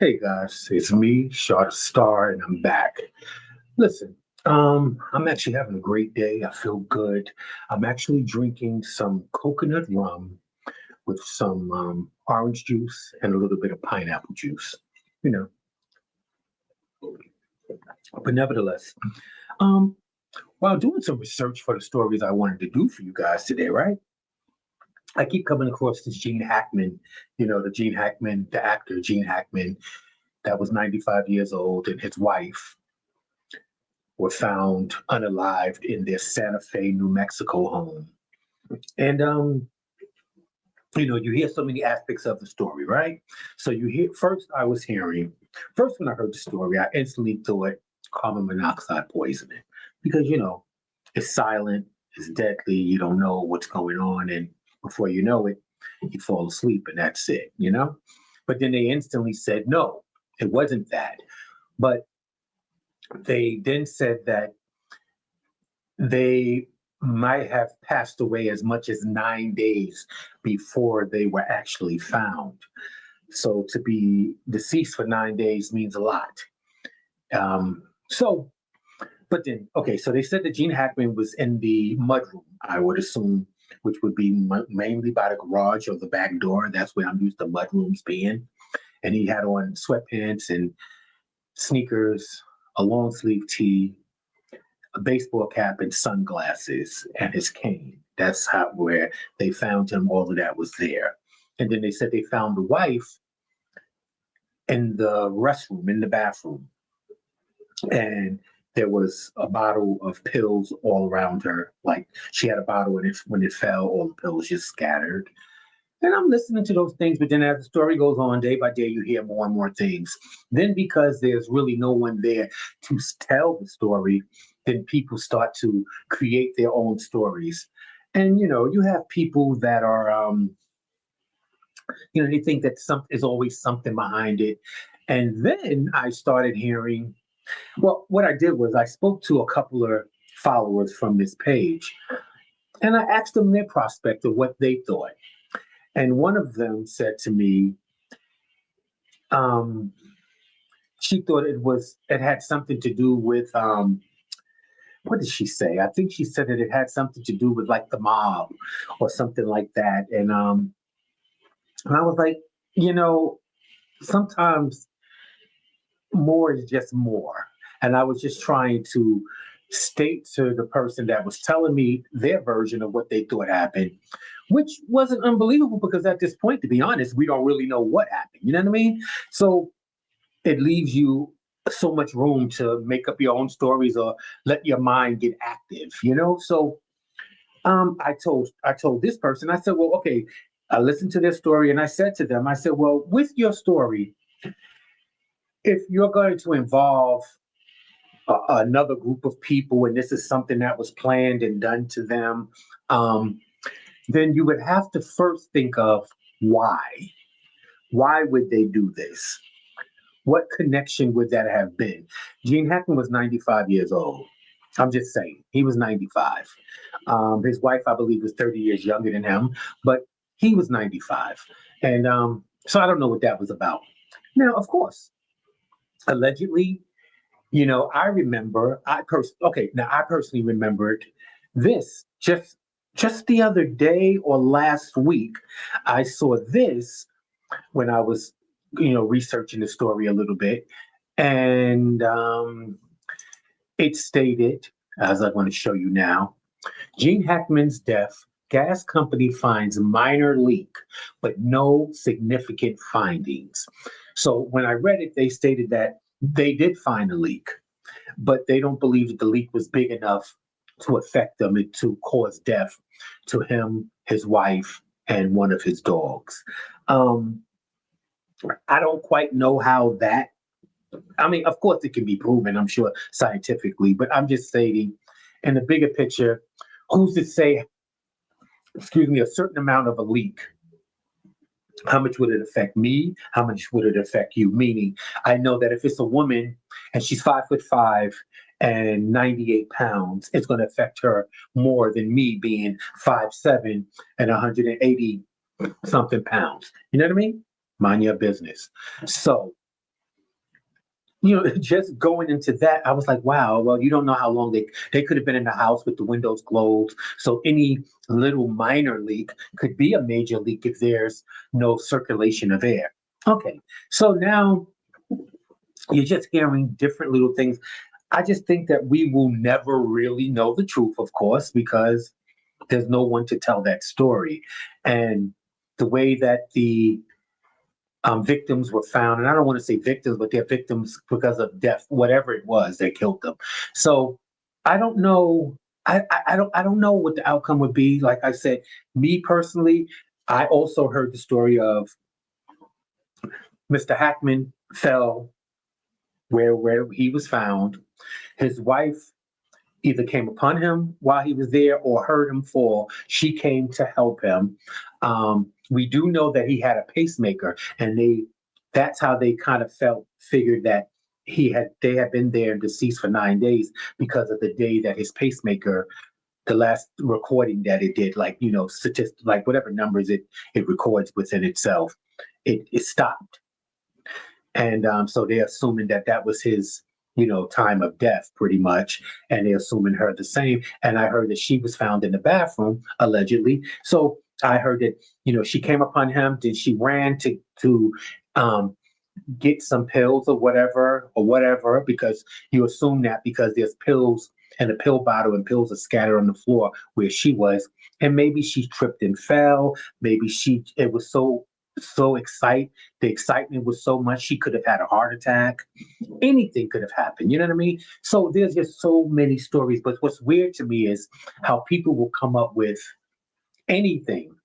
Hey guys, it's me, Short Star, and I'm back. Listen, I'm actually having a great day. I feel good. I'm actually drinking some coconut rum with some orange juice and a little bit of pineapple juice. You know, but nevertheless, um, while doing some research for the stories I wanted to do for you guys today, right? I keep coming across this Gene Hackman, the Gene Hackman, the actor Gene Hackman, that was 95 years old, and his wife were found unalived in their Santa Fe, New Mexico home. And you hear so many aspects of the story, right? So you hear first I was hearing first when I heard the story, I instantly thought carbon monoxide poisoning. Because it's silent, it's deadly, you don't know what's going on, and before you know it, you fall asleep and that's it. But then they instantly said no, it wasn't that. But they then said that they might have passed away as much as 9 days before they were actually found. So to be deceased for 9 days means a lot. So, but then, okay, so they said that Gene Hackman was in the mudroom, I would assume, which would be mainly by the garage or the back door. That's where I'm used to mudrooms being. And he had on sweatpants and sneakers, a long sleeve tee, a baseball cap and sunglasses and his cane. That's how where they found him. All of that was there. And then they said they found the wife in the restroom, in the bathroom. And there was a bottle of pills all around her. Like she had a bottle and when it fell, all the pills just scattered. And I'm listening to those things, but then as the story goes on, day by day, you hear more and more things. Then, because there's really no one there to tell the story, then people start to create their own stories. And you have people that are, they think that some is always something behind it. And then I started hearing. Well, what I did was I spoke to a couple of followers from this page, and I asked them their prospect of what they thought. And one of them said to me, um, she thought it had something to do with what did she say? I think she said that it had something to do with like the mob or something like that. And I was like, you know, sometimes more is just more. And I was just trying to state to the person that was telling me their version of what they thought happened, which wasn't unbelievable because at this point, to be honest, we don't really know what happened. You know what I mean? So it leaves you so much room to make up your own stories or let your mind get active. So I told this person, I said, well, okay, I listened to their story and I said to them, I said, well, with your story, if you're going to involve another group of people and this is something that was planned and done to them, um, then you would have to first think of why. Why would they do this? What connection would that have been? Gene Hackman was 95 years old. I'm just saying, he was 95. His wife, I believe, was 30 years younger than him, but he was 95. And so I don't know what that was about. Now, of course, allegedly, I remember, now I personally remembered this just the other day or last week. I saw this when I was, researching the story a little bit. And it stated, as I'm going to show you now, Gene Hackman's death, gas company finds minor leak, but no significant findings. So when I read it, they stated that they did find a leak, but they don't believe that the leak was big enough to affect them and to cause death to him, his wife, and one of his dogs. Um, I don't quite know how that. I mean, of course, it can be proven, I'm sure, scientifically, but I'm just stating in the bigger picture, who's to say, excuse me, a certain amount of a leak? How much would it affect me? How much would it affect you? Meaning, I know that if it's a woman and she's 5'5" and 98 pounds, it's going to affect her more than me being 5'7" and 180 something pounds. You know what I mean? Mind your business. So just going into that, I was like, wow, well, you don't know how long they could have been in the house with the windows closed. So any little minor leak could be a major leak if there's no circulation of air. Okay. So now you're just hearing different little things. I just think that we will never really know the truth, of course, because there's no one to tell that story. And the way that the victims were found, and I don't want to say victims, but they're victims because of death, whatever it was that killed them. So I don't know. I don't know what the outcome would be. Like I said, me personally, I also heard the story of Mr. Hackman fell where he was found. His wife either came upon him while he was there or heard him fall. She came to help him. We do know that he had a pacemaker, and that's how they kind of figured that they had been there and deceased for 9 days because of the day that his pacemaker, the last recording that it did, like like whatever numbers it records within itself, it stopped. And so they're assuming that that was his, time of death, pretty much. And they're assuming her the same. And I heard that she was found in the bathroom, allegedly. So I heard that, she came upon him, then she ran to um, get some pills or whatever, because you assume that because there's pills and a pill bottle and pills are scattered on the floor where she was. And maybe she tripped and fell. Maybe it was the excitement was so much she could have had a heart attack. Anything could have happened. You know what I mean? So there's just so many stories. But what's weird to me is how people will come up with anything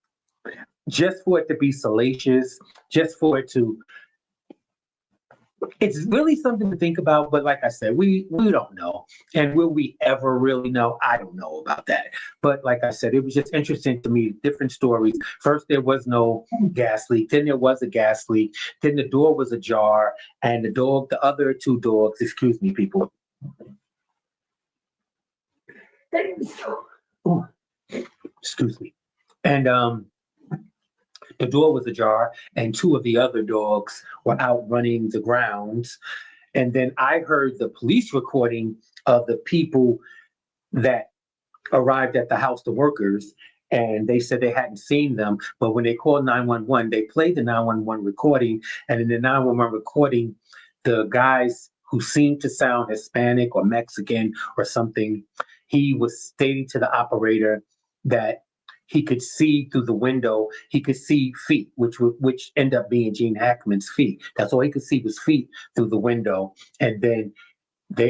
just for it to be salacious, just for it to it's really something to think about, but like I said, we don't know. And will we ever really know? I don't know about that. But like I said, it was just interesting to me, different stories. First there was no gas leak, then there was a gas leak, then the door was ajar, and the other two dogs, excuse me, people. Ooh, excuse me. And the door was ajar, and two of the other dogs were out running the grounds. And then I heard the police recording of the people that arrived at the house, the workers, and they said they hadn't seen them. But when they called 911, they played the 911 recording. And in the 911 recording, the guys who seemed to sound Hispanic or Mexican or something, he was stating to the operator that he could see through the window. He could see feet, which end up being Gene Hackman's feet. That's all he could see was feet through the window. And then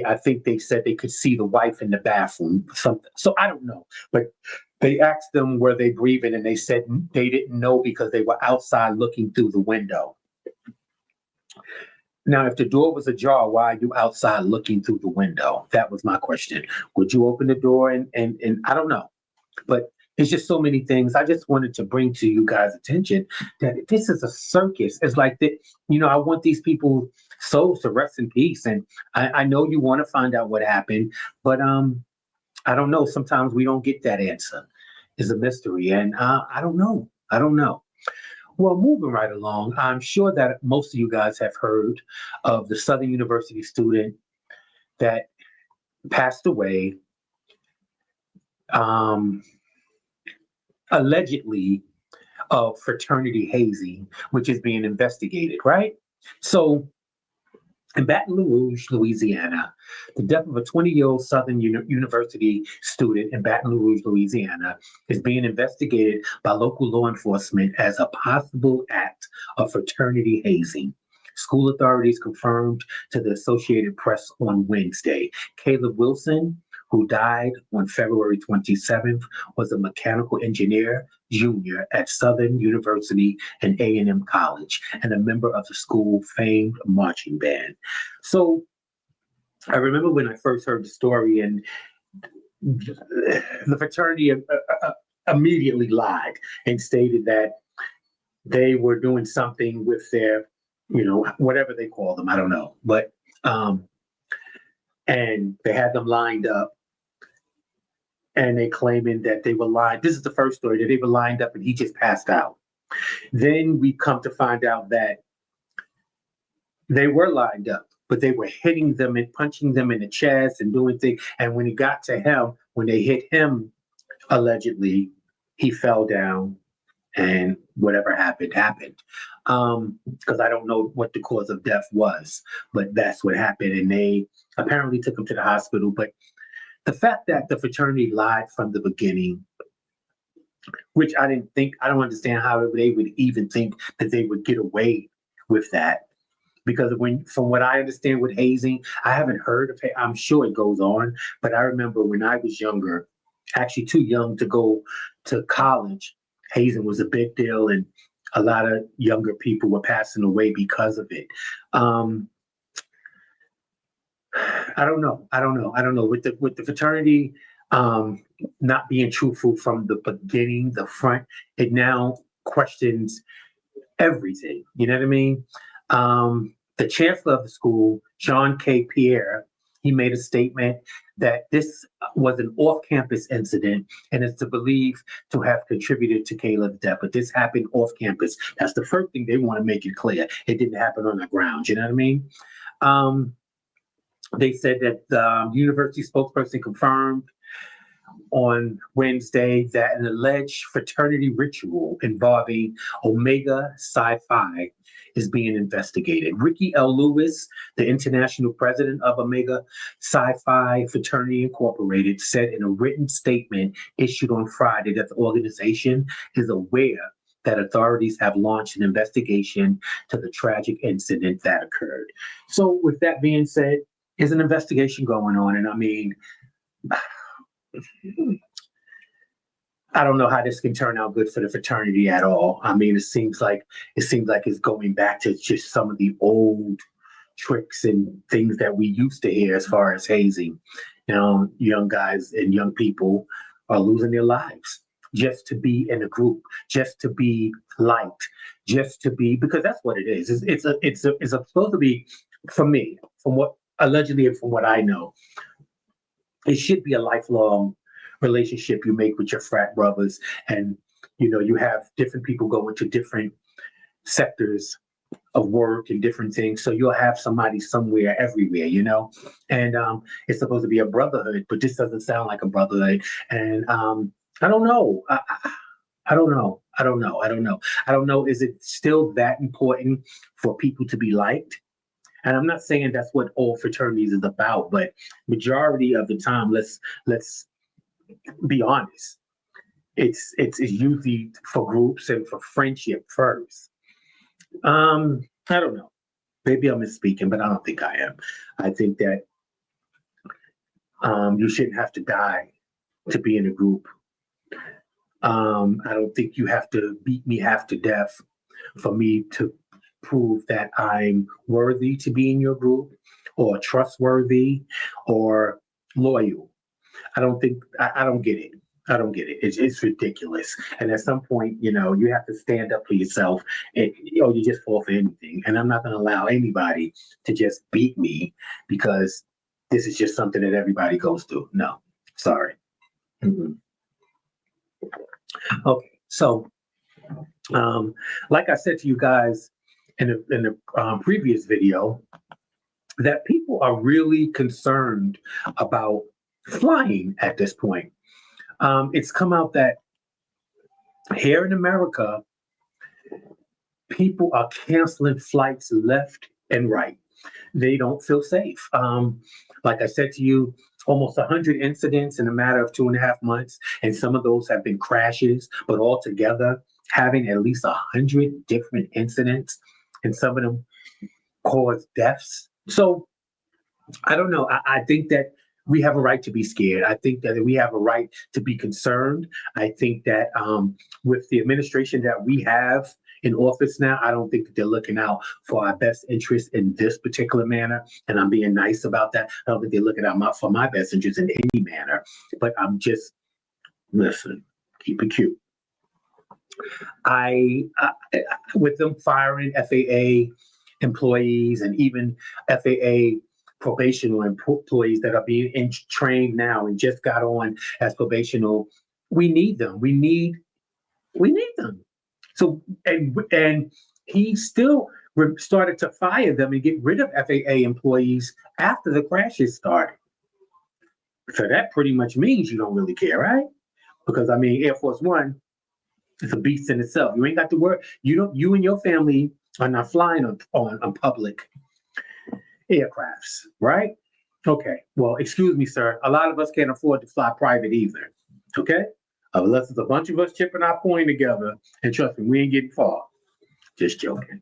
I think they said they could see the wife in the bathroom, something. So I don't know, but they asked them were they breathing, and they said they didn't know because they were outside looking through the window. Now, if the door was ajar, why are you outside looking through the window? That was my question. Would you open the door and I don't know, but it's just so many things. I just wanted to bring to you guys' attention that this is a circus. It's like that, I want these people souls to rest in peace. And I know you want to find out what happened, but I don't know. Sometimes we don't get that answer. It's a mystery. And I don't know. I don't know. Well, moving right along, I'm sure that most of you guys have heard of the Southern University student that passed away, allegedly of fraternity hazing, which is being investigated, right? So in Baton Rouge, Louisiana, the death of a 20-year-old Southern University student in Baton Rouge, Louisiana, is being investigated by local law enforcement as a possible act of fraternity hazing. School authorities confirmed to the Associated Press on Wednesday. Caleb Wilson, who died on February 27th, was a mechanical engineer junior at Southern University and A&M College and a member of the school famed marching band. So I remember when I first heard the story, and the fraternity immediately lied and stated that they were doing something with their, whatever they call them, I don't know. But, and they had them lined up, and they claiming that they were lined. This is the first story, that they were lined up and he just passed out. Then we come to find out that they were lined up but they were hitting them and punching them in the chest and doing things. And when it got to him, when they hit him, allegedly, he fell down and whatever happened, happened. Because I don't know what the cause of death was, but that's what happened. And they apparently took him to the hospital. But the fact that the fraternity lied from the beginning, which I don't understand how they would even think that they would get away with that. Because from what I understand with hazing, I haven't heard of it. I'm sure it goes on, but I remember when I was younger, actually too young to go to college, hazing was a big deal, and a lot of younger people were passing away because of it. I don't know. With the fraternity not being truthful from the beginning, the front, it now questions everything. You know what I mean? The chancellor of the school, John K. Pierre, he made a statement that this was an off-campus incident and is to believe to have contributed to Caleb's death. But this happened off-campus. That's the first thing they want to make it clear. It didn't happen on the ground. You know what I mean? They said that the university spokesperson confirmed on Wednesday that an alleged fraternity ritual involving Omega Psi Phi is being investigated. Ricky L. Lewis, the international president of Omega Psi Phi Fraternity Incorporated, said in a written statement issued on Friday that the organization is aware that authorities have launched an investigation to the tragic incident that occurred. So, with that being said, is an investigation going on, and I mean, I don't know how this can turn out good for the fraternity at all. I mean, it seems like it's going back to just some of the old tricks and things that we used to hear as far as hazing. You know, young guys and young people are losing their lives just to be in a group, just to be liked, just to be, because that's what it is. It's supposed to be, for me, from what allegedly and from what I know, it should be a lifelong relationship you make with your frat brothers. And, you know, you have different people go into different sectors of work and different things. So you'll have somebody somewhere, everywhere, you know? And it's supposed to be a brotherhood, but this doesn't sound like a brotherhood. And I don't know. I don't know. I don't know. I don't know. I don't know. Is it still that important for people to be liked? And I'm not saying that's what all fraternities is about, but majority of the time, let's be honest. It's usually for groups and for friendship first. I don't know. Maybe I'm misspeaking, but I don't think I am. I think that you shouldn't have to die to be in a group. I don't think you have to beat me half to death for me to prove that I'm worthy to be in your group or trustworthy or loyal. I don't get it. I don't get it. It's ridiculous. And at some point, you know, you have to stand up for yourself and, or you just fall for anything. And I'm not going to allow anybody to just beat me because this is just something that everybody goes through. No, sorry. Mm-hmm. Okay. So, like I said to you guys in the previous video, that people are really concerned about flying at this point. It's come out that here in America, people are canceling flights left and right. They don't feel safe. Like I said to you, almost 100 incidents in a matter of 2.5 months, and some of those have been crashes, but altogether, having at least 100 different incidents, and some of them cause deaths. So I don't know. I think that we have a right to be scared. I think that we have a right to be concerned. I think that with the administration that we have in office now, I don't think that they're looking out for our best interest in this particular manner. And I'm being nice about that. I don't think they're looking out for my best interest in any manner. But I'm just, listen, keep it cute. I with them firing FAA employees and even FAA probational employees that are being trained now and just got on as probational, we need them. We need them. So and he still started to fire them and get rid of FAA employees after the crashes started. So that pretty much means you don't really care, right? Because I mean, Air Force One is a beast in itself. You ain't got to worry. You and your family are not flying on public aircrafts, right? Okay. Well, excuse me, sir. A lot of us can't afford to fly private either. Okay? Unless it's a bunch of us chipping our coin together, and trust me, we ain't getting far. Just joking.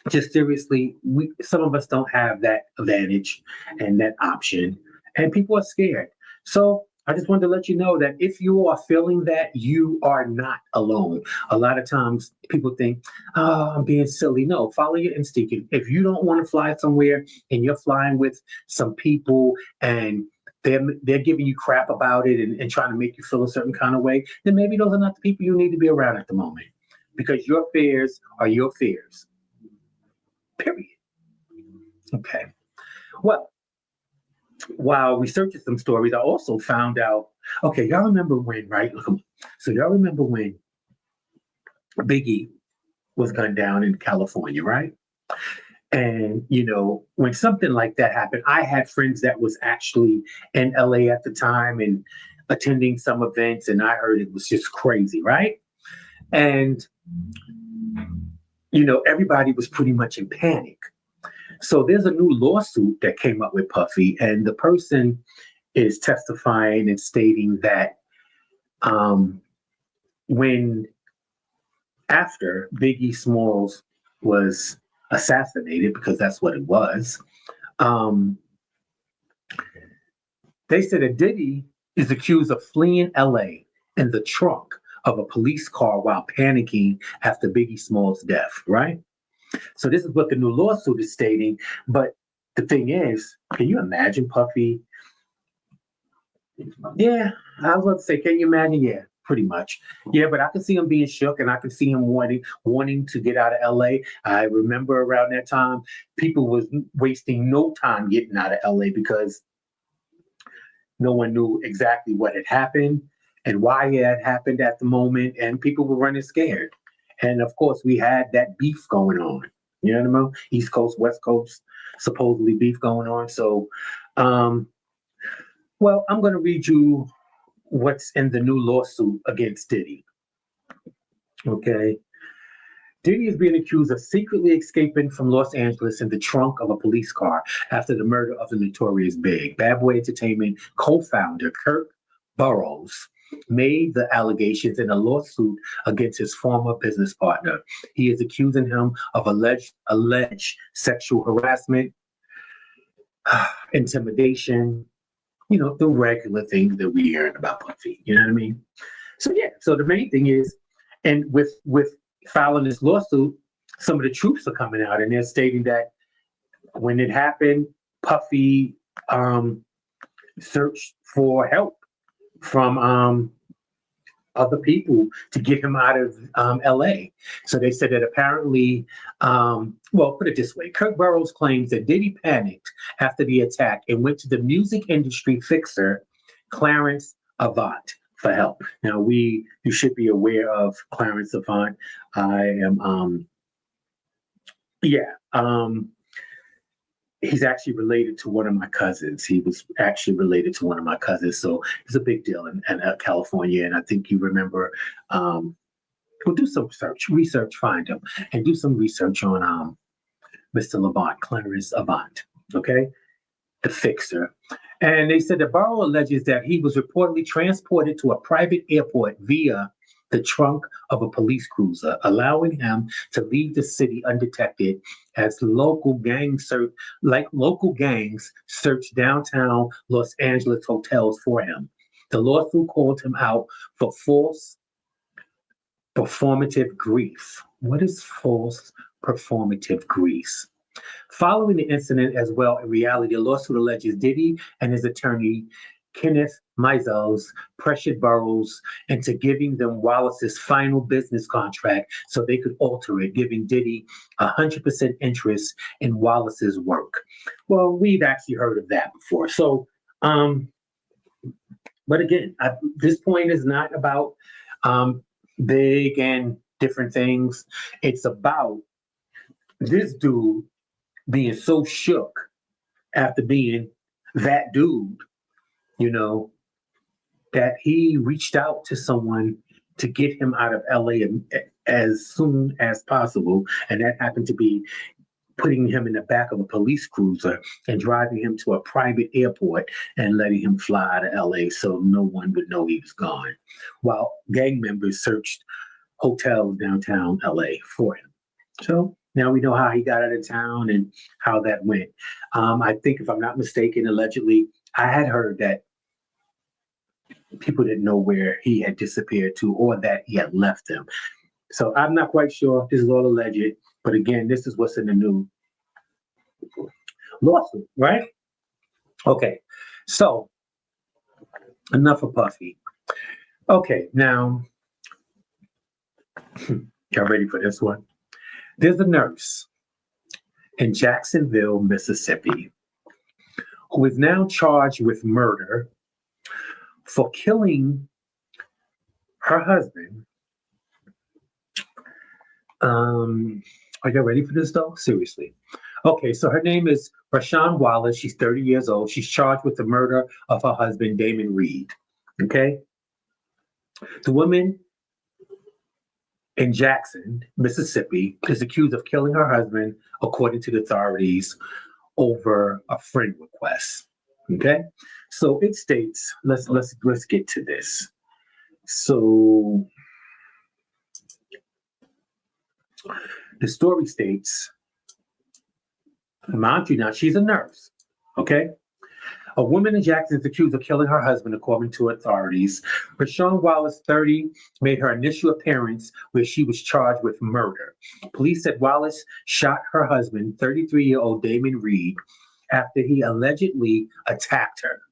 Just seriously, some of us don't have that advantage and that option, and people are scared. So I just wanted to let you know that if you are feeling that, you are not alone. A lot of times people think, oh, I'm being silly. No, follow your instinct. If you don't want to fly somewhere and you're flying with some people and they're giving you crap about it and trying to make you feel a certain kind of way, then maybe those are not the people you need to be around at the moment, because your fears are your fears. Period. Okay. Well, while researching some stories, I also found out. Okay, y'all remember when, right? So y'all remember when Biggie was gunned down in California, right? And when something like that happened, I had friends that was actually in LA at the time and attending some events, and I heard it was just crazy, right? And everybody was pretty much in panic. So there's a new lawsuit that came up with Puffy, and the person is testifying and stating that when after Biggie Smalls was assassinated, because that's what it was, they said that Diddy is accused of fleeing LA in the trunk of a police car while panicking after Biggie Smalls' death, right? So this is what the new lawsuit is stating. But the thing is, can you imagine Puffy? Yeah, I was about to say, can you imagine? Yeah, pretty much. Yeah, but I can see him being shook, and I can see him wanting to get out of LA. I remember around that time, people was wasting no time getting out of LA because no one knew exactly what had happened and why it had happened at the moment, and people were running scared. And of course, we had that beef going on. You know what I mean? East Coast, West Coast, supposedly beef going on. So, well, I'm going to read you what's in the new lawsuit against Diddy. Okay. Diddy is being accused of secretly escaping from Los Angeles in the trunk of a police car after the murder of the notorious Big. Bad Boy Entertainment co-founder Kirk Burroughs made the allegations in a lawsuit against his former business partner. He is accusing him of alleged sexual harassment, intimidation, the regular things that we hear about Puffy. You know what I mean? So yeah, so the main thing is, and with filing this lawsuit, some of the troops are coming out and they're stating that when it happened, Puffy searched for help from other people to get him out of LA. So they said that apparently, well, put it this way, Kirk Burroughs claims that Diddy panicked after the attack and went to the music industry fixer, Clarence Avant, for help. Now, you should be aware of Clarence Avant. I am, he's actually related to one of my cousins. He was actually related to one of my cousins. So it's a big deal in California. And I think you remember, we'll do some research, find him, and do some research on Mr. Avant, Clarence Avant, okay? The fixer. And they said that Barrow alleges that he was reportedly transported to a private airport via the trunk of a police cruiser, allowing him to leave the city undetected as local gangs searched downtown Los Angeles hotels for him. The lawsuit called him out for false performative grief. What is false performative grief? Following the incident as well, in reality, the lawsuit alleges Diddy and his attorney, Kenneth Mizels, pressured Burroughs into giving them Wallace's final business contract so they could alter it, giving Diddy 100% interest in Wallace's work. Well, we've actually heard of that before. So, but again, this point is not about big and different things. It's about this dude being so shook after being that dude, you know, that he reached out to someone to get him out of LA as soon as possible. And that happened to be putting him in the back of a police cruiser and driving him to a private airport and letting him fly out of LA so no one would know he was gone, while gang members searched hotels downtown LA for him. So now we know how he got out of town and how that went. I think, if I'm not mistaken, allegedly, I had heard that people didn't know where he had disappeared to or that he had left them. So I'm not quite sure. This is all alleged. But again, this is what's in the new lawsuit, right? Okay. So enough of Puffy. Okay. Now, y'all ready for this one? There's a nurse in Jacksonville, Mississippi, who is now charged with murder for killing her husband. Are you ready for this though? Seriously. Okay, so her name is Rashawn Wallace. She's 30 years old. She's charged with the murder of her husband, Damon Reed. Okay. The woman in Jackson, Mississippi, is accused of killing her husband, according to the authorities, over a friend request. Okay. So it states, let's get to this. So the story states, mind you, now she's a nurse. Okay. A woman in Jackson is accused of killing her husband, according to authorities. Rashawn Wallace, 30, made her initial appearance where she was charged with murder. Police said Wallace shot her husband, 33-year-old Damon Reed, after he allegedly attacked her.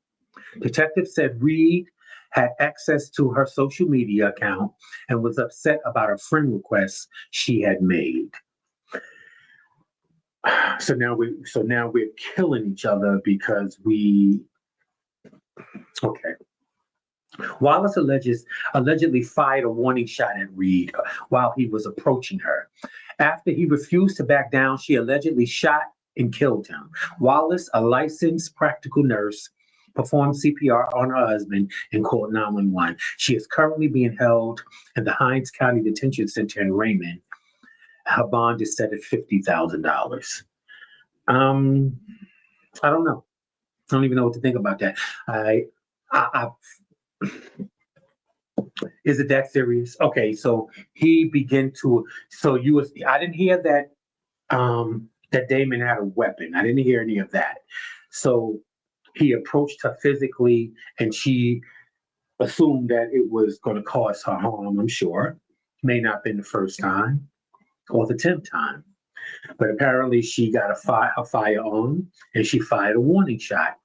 Detectives said Reed had access to her social media account and was upset about a friend request she had made. So now we're killing each other because we. Okay. Wallace allegedly fired a warning shot at Reed while he was approaching her. After he refused to back down, she allegedly shot and killed him. Wallace, a licensed practical nurse, performed CPR on her husband and called 911. She is currently being held in the Hinds County Detention Center in Raymond. Her bond is set at $50,000. I don't know. I don't even know what to think about that. I Is it that serious? Okay, so he began to. So you was. I didn't hear that. That Damon had a weapon. I didn't hear any of that. So he approached her physically, and she assumed that it was going to cause her harm. I'm sure. May not have been the first time or the 10th time, but apparently she got a firearm and she fired a warning shot,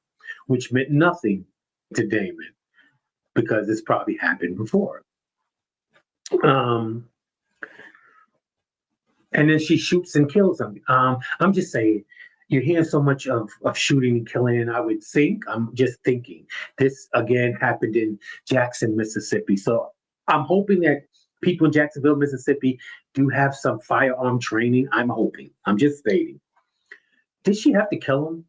which meant nothing to Damon because it's probably happened before. Um, and then she shoots and kills him. I'm just saying, you're hearing so much of shooting and killing, and I would think, I'm just thinking, this again happened in Jackson, Mississippi. So I'm hoping that people in Jacksonville, Mississippi do have some firearm training. I'm hoping. I'm just stating. Did she have to kill him?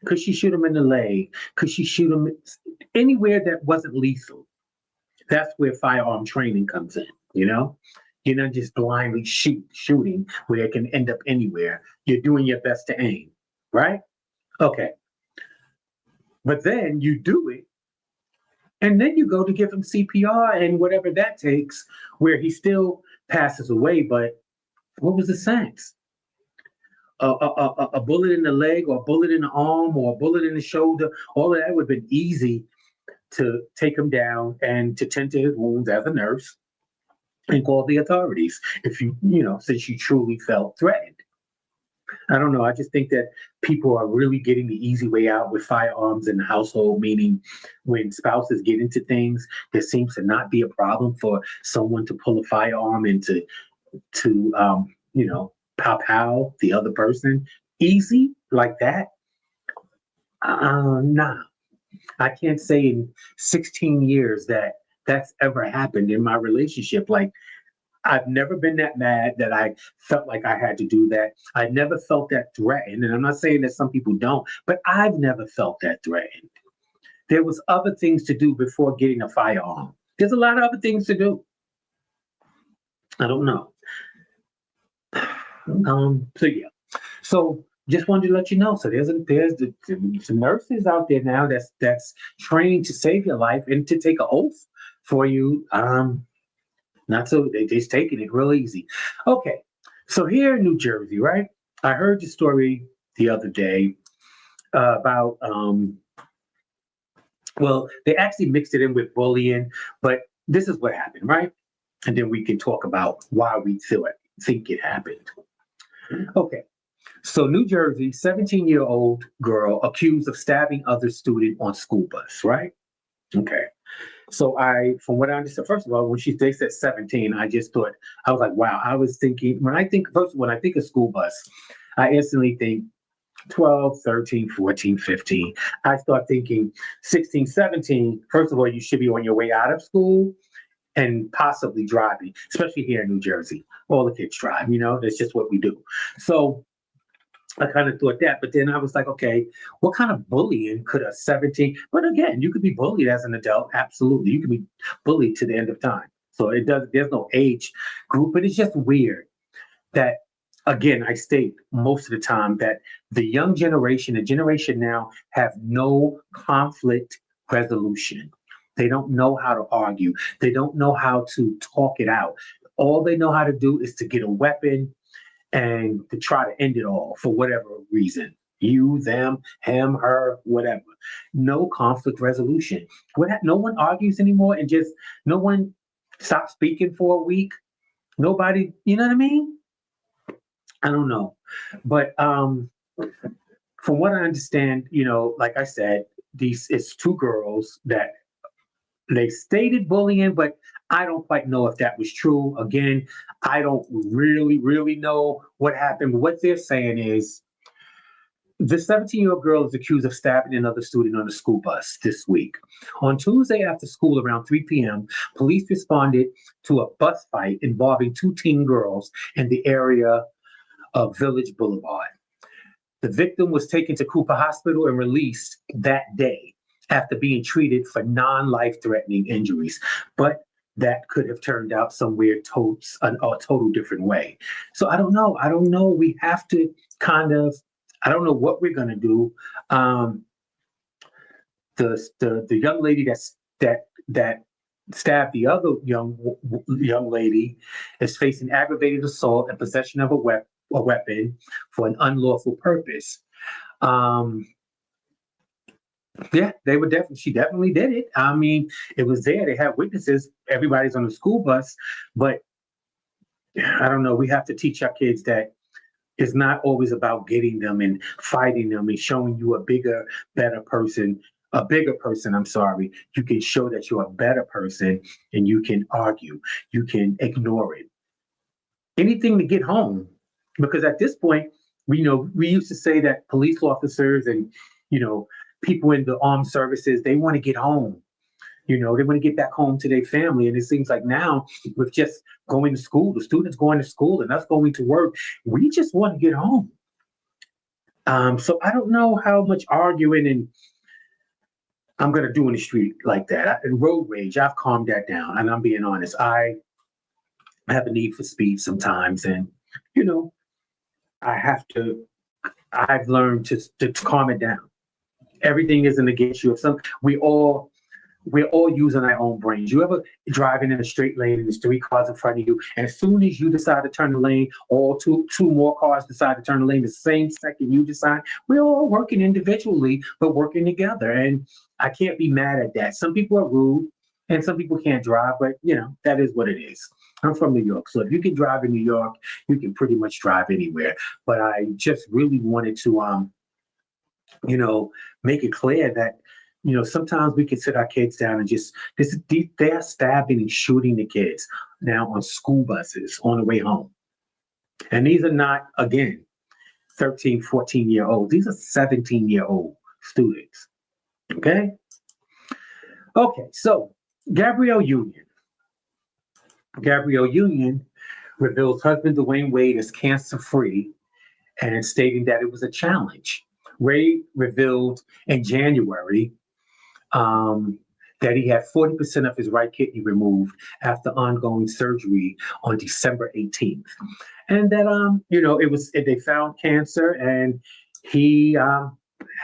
Could she shoot him in the leg? Could she shoot him anywhere that wasn't lethal? That's where firearm training comes in, you know? You're not just blindly shooting where it can end up anywhere. You're doing your best to aim, right? Okay. But then you do it, and then you go to give him CPR and whatever that takes, where he still passes away. But what was the sense? A bullet in the leg, or a bullet in the arm, or a bullet in the shoulder, all of that would have been easy to take him down and to tend to his wounds as a nurse and call the authorities if since you truly felt threatened. I don't know. I just think that people are really getting the easy way out with firearms in the household, meaning when spouses get into things, there seems to not be a problem for someone to pull a firearm and pow the other person easy like that. Nah. I can't say in 16 years that that's ever happened in my relationship. Like, I've never been that mad that I felt like I had to do that. I never felt that threatened. And I'm not saying that some people don't, but I've never felt that threatened. There was other things to do before getting a firearm. There's a lot of other things to do. I don't know. So yeah. So just wanted to let you know. So some nurses out there now that's trained to save your life and to take an oath for you. Not so they just taking it real easy. Okay. So here in New Jersey, right? I heard the story the other day about well, they actually mixed it in with bullying, but this is what happened, right? And then we can talk about why we think it happened. Okay. So New Jersey, 17-year-old girl accused of stabbing other student on school bus, right? Okay. So from what I understand, first of all, they said 17, I just thought, I was like, wow. I was thinking, when I think of school bus, I instantly think 12, 13, 14, 15. I start thinking 16, 17. First of all, you should be on your way out of school and possibly driving, especially here in New Jersey. All the kids drive, that's just what we do. So I kind of thought that, but then I was like, okay, what kind of bullying could a 17? But again, you could be bullied as an adult. Absolutely. You could be bullied to the end of time. So there's no age group, but it's just weird that, again, I state most of the time that the generation now have no conflict resolution. They don't know how to argue. They don't know how to talk it out. All they know how to do is to get a weapon and to try to end it all for whatever reason. You, them, him, her, whatever. No conflict resolution. No one argues anymore, and just no one stops speaking for a week. Nobody, you know what I mean? I don't know. But from what I understand, like I said, it's two girls that they stated bullying, but I don't quite know if that was true. Again, I don't really know what happened. What they're saying is the 17-year-old girl is accused of stabbing another student on a school bus this week. On Tuesday after school around 3 p.m., police responded to a bus fight involving two teen girls in the area of Village Boulevard. The victim was taken to Cooper Hospital and released that day after being treated for non-life-threatening injuries. But that could have turned out somewhere a total different way. So I don't know. We have to I don't know what we're going to do. The young lady that stabbed the other young lady is facing aggravated assault and possession of a weapon for an unlawful purpose. Yeah, she definitely did it. I mean, it was there. They have witnesses. Everybody's on the school bus, but I don't know. We have to teach our kids that it's not always about getting them and fighting them and showing you a bigger person. I'm sorry. You can show that you're a better person and you can argue. You can ignore it. Anything to get home. Because at this point, we used to say that police officers and, people in the armed services, they want to get home. They want to get back home to their family. And it seems like now, with just going to school, the students going to school and us going to work, we just want to get home. So I don't know how much arguing and I'm going to do in the street like that. And road rage, I've calmed that down. And I'm being honest, I have a need for speed sometimes. And, I've learned to calm it down. Everything isn't against you. We're all using our own brains. You ever driving in a straight lane and there's three cars in front of you, and as soon as you decide to turn the lane, all two more cars decide to turn the lane the same second you decide? We're all working individually, but working together. And I can't be mad at that. Some people are rude and some people can't drive, but that is what it is. I'm from New York, so if you can drive in New York, you can pretty much drive anywhere. But I just really wanted to make it clear that, sometimes we can sit our kids down and they are stabbing and shooting the kids now on school buses on the way home. And these are not, again, 13, 14-year-olds. These are 17-year-old students. Okay? Okay, so Gabrielle Union reveals husband Dwyane Wade is cancer-free and stating that it was a challenge. Wade revealed in January um, that he had 40% of his right kidney removed after ongoing surgery on December 18th. And that, they found cancer and he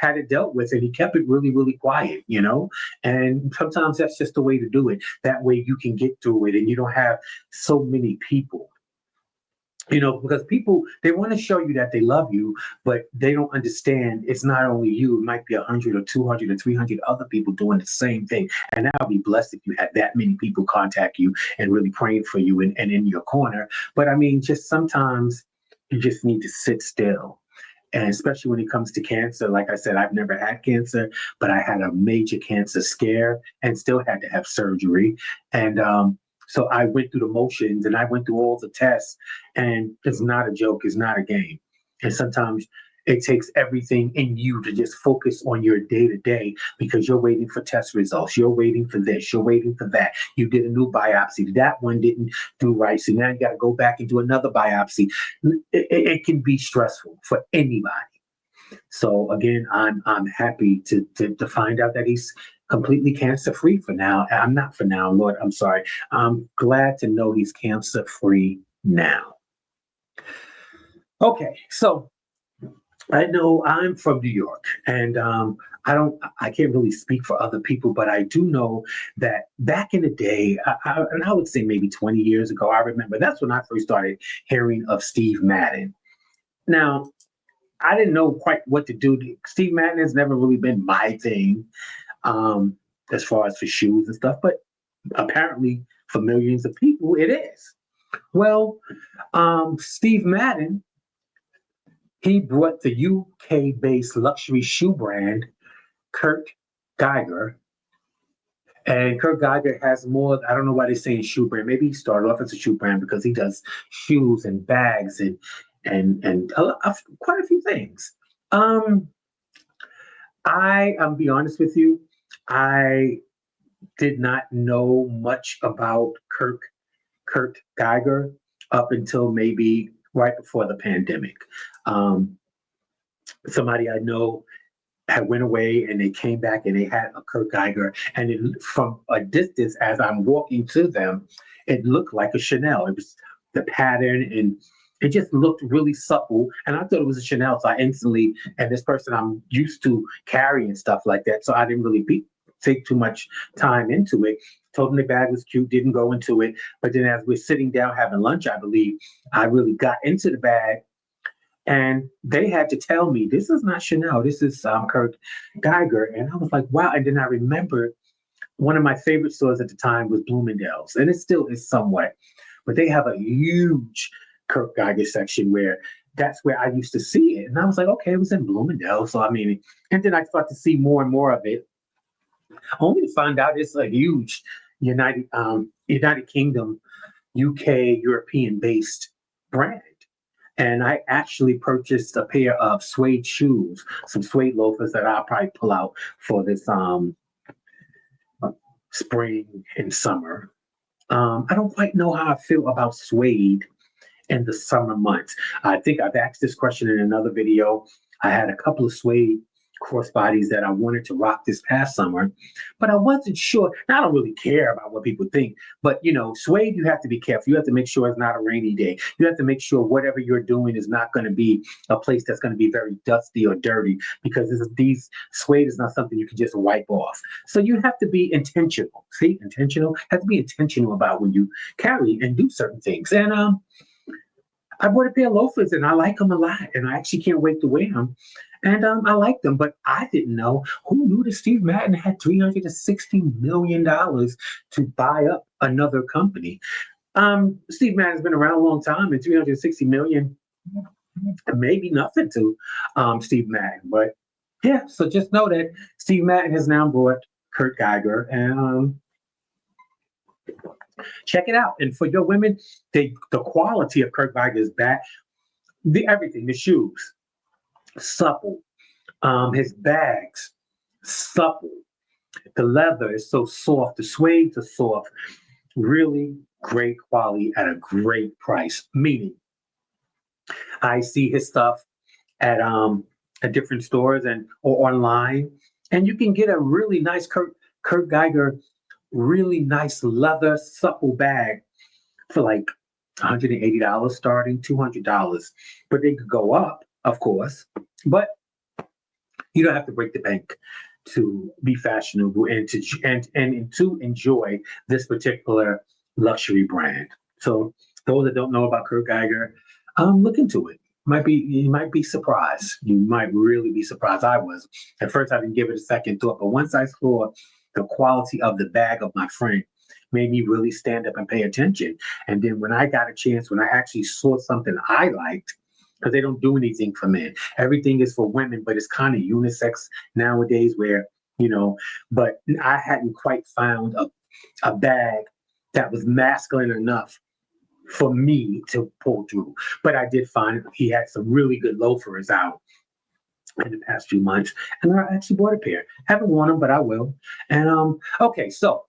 had it dealt with and he kept it really, really quiet, And sometimes that's just the way to do it. That way you can get through it and you don't have so many people because people, they want to show you that they love you, but they don't understand it's not only you. It might be 100 or 200 or 300 other people doing the same thing. And I'll be blessed if you had that many people contact you and really praying for you and in your corner. But I mean, just sometimes you just need to sit still. And especially when it comes to cancer, like I said, I've never had cancer, but I had a major cancer scare and still had to have surgery. And so I went through the motions and I went through all the tests, and it's not a joke, it's not a game. And sometimes it takes everything in you to just focus on your day to day because you're waiting for test results. You're waiting for this. You're waiting for that. You did a new biopsy. That one didn't do right. So now you got to go back and do another biopsy. It can be stressful for anybody. So again, I'm happy to find out that he's completely cancer free for now. I'm not for now, Lord. I'm sorry. I'm glad to know he's cancer free now. Okay, so I know I'm from New York, and I can't really speak for other people, but I do know that back in the day, and I would say maybe 20 years ago, I remember that's when I first started hearing of Steve Madden. Now, I didn't know quite what to do. Steve Madden has never really been my thing, as far as for shoes and stuff, but apparently for millions of people, it is. Well, Steve Madden, he brought the UK-based luxury shoe brand, Kurt Geiger. And Kurt Geiger has more, I don't know why they're saying shoe brand. Maybe he started off as a shoe brand because he does shoes and bags and quite a few things. I'll be honest with you, I did not know much about Kurt Geiger up until maybe right before the pandemic. Somebody I know had went away and they came back and they had a Kurt Geiger, and from a distance as I'm walking to them, it looked like a Chanel. It was the pattern and it just looked really supple, and I thought it was a Chanel. So I instantly, and this person I'm used to carrying stuff like that, so I didn't really take too much time into it. Told them the bag was cute, didn't go into it. But then as we're sitting down having lunch, I believe, I really got into the bag. And they had to tell me, this is not Chanel, this is Kurt Geiger. And I was like, wow. And then I remember one of my favorite stores at the time was Bloomingdale's, and it still is somewhat. But they have a huge Kurt Geiger section where that's where I used to see it. And I was like, okay, it was in Bloomingdale. So, I mean, and then I start to see more and more of it, only to find out it's a huge United Kingdom, UK, European-based brand. And I actually purchased a pair of suede shoes, some suede loafers that I'll probably pull out for this spring and summer. I don't quite know how I feel about suede in the summer months. I think I've asked this question in another video. I had a couple of suede crossbodies that I wanted to rock this past summer, but I wasn't sure. Now, I don't really care about what people think, but suede, you have to be careful. You have to make sure it's not a rainy day. You have to make sure whatever you're doing is not going to be a place that's going to be very dusty or dirty, because these suede is not something you can just wipe off. So you have to be intentional. See, intentional. Have to be intentional about when you carry and do certain things. And I bought a pair of loafers and I like them a lot, and I actually can't wait to wear them. And I like them, but I didn't know. Who knew that Steve Madden had $360 million to buy up another company? Steve Madden's been around a long time, and $360 million may be nothing to Steve Madden. But yeah, so just know that Steve Madden has now bought Kurt Geiger, and check it out. And for your women, the quality of Kurt Geiger is back. Everything, the shoes, supple. His bags, supple. The leather is so soft. The suede is soft. Really great quality at a great price. Meaning, I see his stuff at different stores and or online, and you can get a really nice Kurt Geiger, really nice leather supple bag for like $180 starting, $200. But they could go up, of course. But you don't have to break the bank to be fashionable and to enjoy this particular luxury brand. So those that don't know about Kurt Geiger, look into it. You might be surprised. You might really be surprised. I was. At first I didn't give it a second thought, but once I saw the quality of the bag of my friend made me really stand up and pay attention. And then when I got a chance, when I actually saw something I liked, because they don't do anything for men. Everything is for women, but it's kind of unisex nowadays where, but I hadn't quite found a bag that was masculine enough for me to pull through. But I did find he had some really good loafers out in the past few months. And I actually bought a pair. Haven't worn them, but I will. And okay, so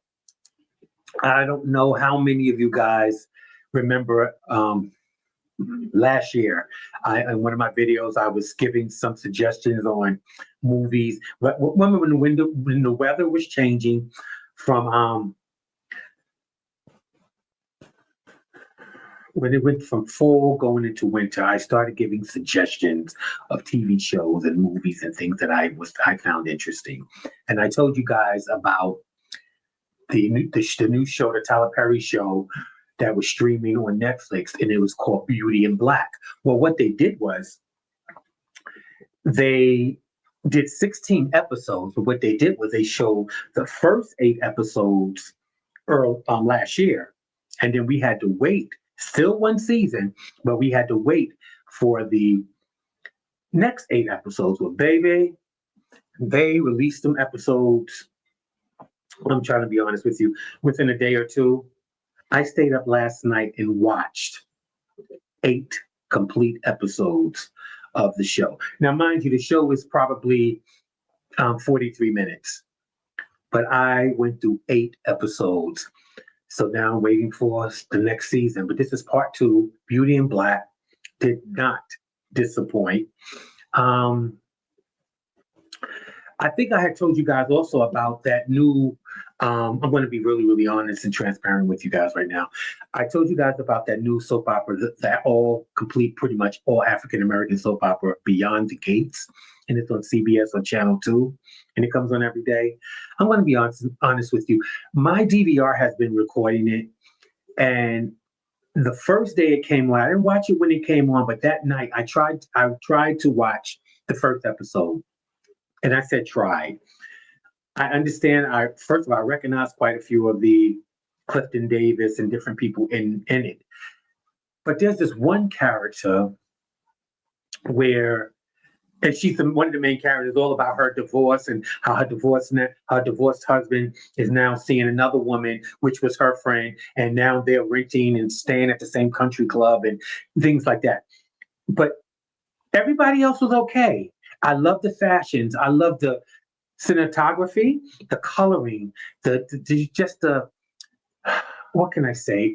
I don't know how many of you guys remember last year, in one of my videos, I was giving some suggestions on movies. When the weather was changing from when it went from fall going into winter, I started giving suggestions of TV shows and movies and things that I found interesting. And I told you guys about the new show, the Tyler Perry show, that was streaming on Netflix, and it was called Beauty in Black. Well, what they did was they did 16 episodes, but what they did was they showed the first 8 episodes last year, and then we had to wait, still one season, but we had to wait for the next 8 episodes. Well, baby, they released them episodes, I'm trying to be honest with you, within a day or two. I stayed up last night and watched 8 complete episodes of the show. Now, mind you, the show is probably 43 minutes, but I went through 8 episodes. So now I'm waiting for the next season. But this is part 2. Beauty in Black did not disappoint. I think I had told you guys also about that new, I'm going to be really, really honest and transparent with you guys right now. I told you guys about that new soap opera, that all complete, pretty much all African-American soap opera, Beyond the Gates. And it's on CBS on Channel 2. And it comes on every day. I'm going to be honest with you. My DVR has been recording it. And the first day it came on, I didn't watch it when it came on, but that night I tried to watch the first episode. And I said, try. I understand. First of all, I recognize quite a few of the Clifton Davis and different people in it. But there's this one character where, and she's one of the main characters, all about her divorce and how her divorced husband is now seeing another woman, which was her friend, and now they're renting and staying at the same country club and things like that. But everybody else was okay. I love the fashions. I love the cinematography, the coloring, what can I say?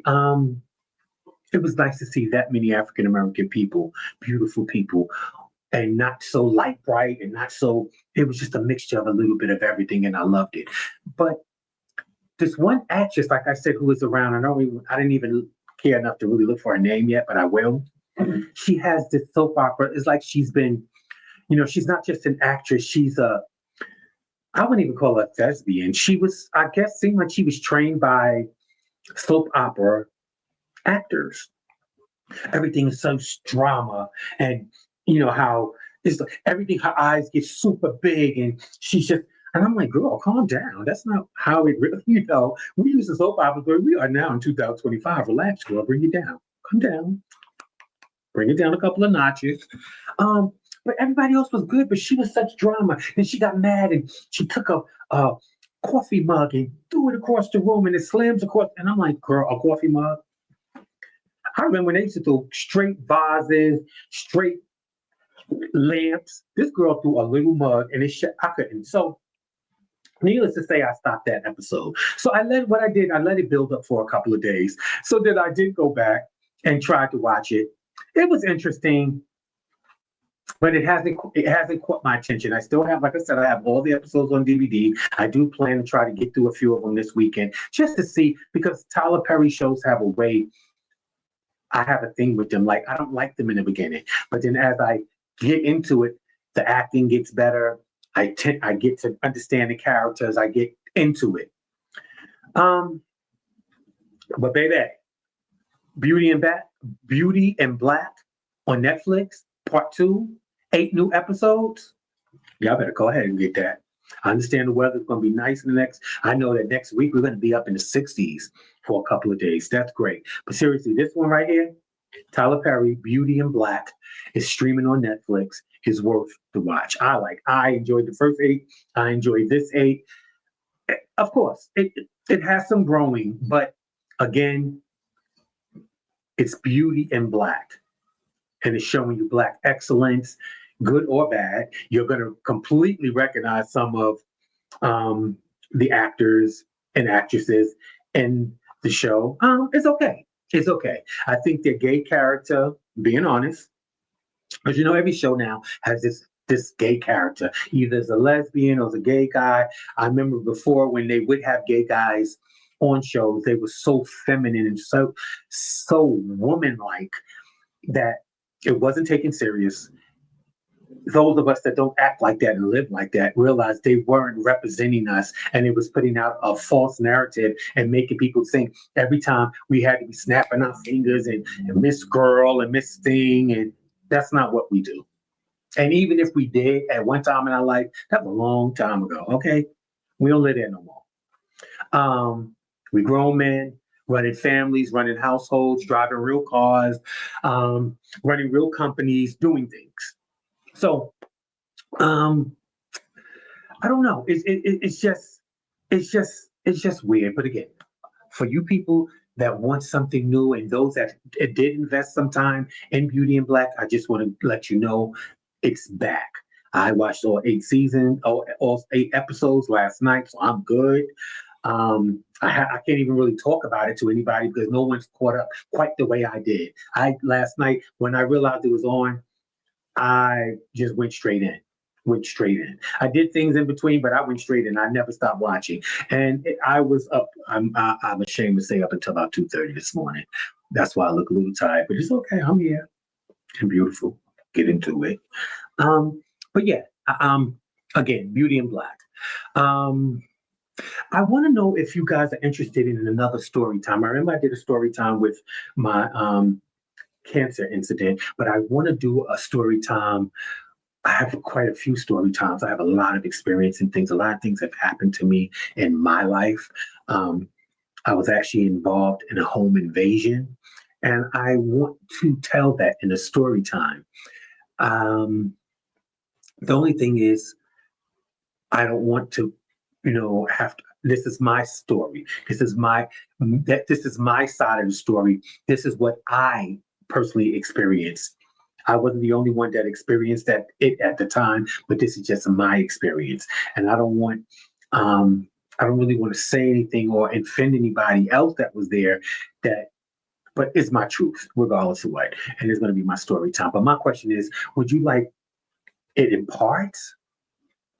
It was nice to see that many African American people, beautiful people, and not so light bright and not so. It was just a mixture of a little bit of everything, and I loved it. But this one actress, like I said, who was around, I didn't even care enough to really look for her name yet, but I will. She has this soap opera. It's like she's been. She's not just an actress. I wouldn't even call her a thespian. She was, I guess, seemed like she was trained by soap opera actors. Everything is so drama, and how it's like everything. Her eyes get super big, and she's just. And I'm like, girl, calm down. That's not how it really. We use the soap opera, but we are now in 2025. Relax, girl. Bring it down. Come down. Bring it down a couple of notches. But everybody else was good, but she was such drama. And she got mad and she took a coffee mug and threw it across the room and it slams across. And I'm like, girl, a coffee mug? I remember when they used to throw straight vases, straight lamps. This girl threw a little mug and I couldn't. So Needless to say, I stopped that episode. So I let it build up for a couple of days. So then I did go back and try to watch it. It was interesting, but it hasn't caught my attention. I still have, like I said, I have all the episodes on DVD. I do plan to try to get through a few of them this weekend just to see, because Tyler Perry shows have a way. I have a thing with them. Like, I don't like them in the beginning, but then as I get into it, the acting gets better. I get to understand the characters. I get into it. Um, but baby, Beauty and Back, Beauty and Black on Netflix, part two, 8 new episodes. Y'all better go ahead and get that. I understand the weather's going to be nice in the next. I know that next week we're going to be up in the 60s for a couple of days. That's great. But seriously, this one right here, Tyler Perry, Beauty and Black, is streaming on Netflix. Is worth the watch. I enjoyed the first 8. I enjoyed this 8. Of course, it has some growing, but again, it's Beauty and Black, and it's showing you Black excellence, good or bad. You're going to completely recognize some of the actors and actresses in the show. It's okay. It's okay. I think their gay character, being honest, because every show now has this gay character. Either it's a lesbian or it's a gay guy. I remember before when they would have gay guys on shows, they were so feminine and so woman-like that it wasn't taken serious. Those of us that don't act like that and live like that realized they weren't representing us, and it was putting out a false narrative and making people think every time we had to be snapping our fingers and Miss Girl and Miss Thing, and that's not what we do. And even if we did at one time in our life, that was a long time ago. Okay, we don't live there no more. We grown men running families, running households, driving real cars, running real companies, doing things. So I don't know. It's just weird. But again, for you people that want something new and those that did invest some time in Beauty and Black, I just want to let you know it's back. I watched all 8 episodes last night, so I'm good. I can't even really talk about it to anybody because no one's caught up quite the way I did. I last night when I realized it was on, I just went straight in. Went straight in. I did things in between, but I went straight in. I never stopped watching, and I was up. I'm ashamed to say up until about 2:30 this morning. That's why I look a little tired, but it's okay. I'm here and beautiful. Get into it. But yeah. Again, Beauty and Black. Um, I want to know if you guys are interested in another story time. I remember I did a story time with my cancer incident, but I want to do a story time. I have quite a few story times. I have a lot of experience in things. A lot of things have happened to me in my life. Um, I was actually involved in a home invasion, and I want to tell that in a story time. Um, the only thing is, I don't want to, have to. This is my story. This is my side of the story. This is what I personally experienced. I wasn't the only one that experienced that it at the time, but this is just my experience. And I don't really want to say anything or offend anybody else that was there that, but it's my truth, regardless of what. And it's going to be my story time. But my question is, would you like it in parts?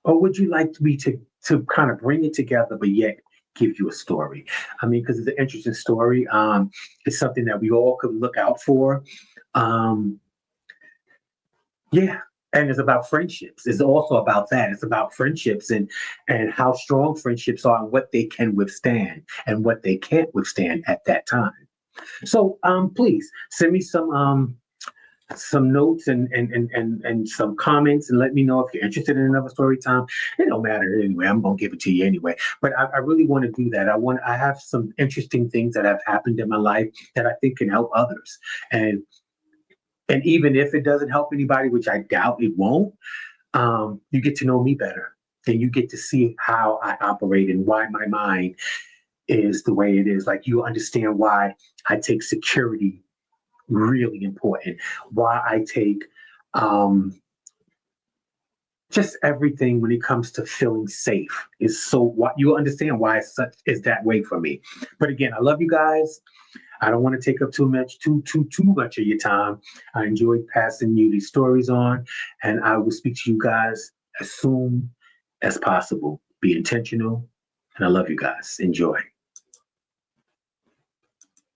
Or would you like me to kind of bring it together, but yet give you a story? I mean, because it's an interesting story. It's something that we all could look out for. Um, yeah, and it's about friendships. It's also about that. It's about friendships and how strong friendships are and what they can withstand and what they can't withstand at that time. So please send me some notes and some comments and let me know if you're interested in another story time. It don't matter anyway. I'm gonna give it to you anyway. But I really want to do that. I have some interesting things that have happened in my life that I think can help others. And even if it doesn't help anybody, which I doubt it won't, you get to know me better. And you get to see how I operate and why my mind is the way it is. Like you understand why I take security really important, why I take just everything when it comes to feeling safe is so what you understand why it's such is that way for me. But again, I love you guys. I don't want to take up too much of your time. I enjoyed passing you these stories on, and I will speak to you guys as soon as possible. Be intentional, and I love you guys. Enjoy.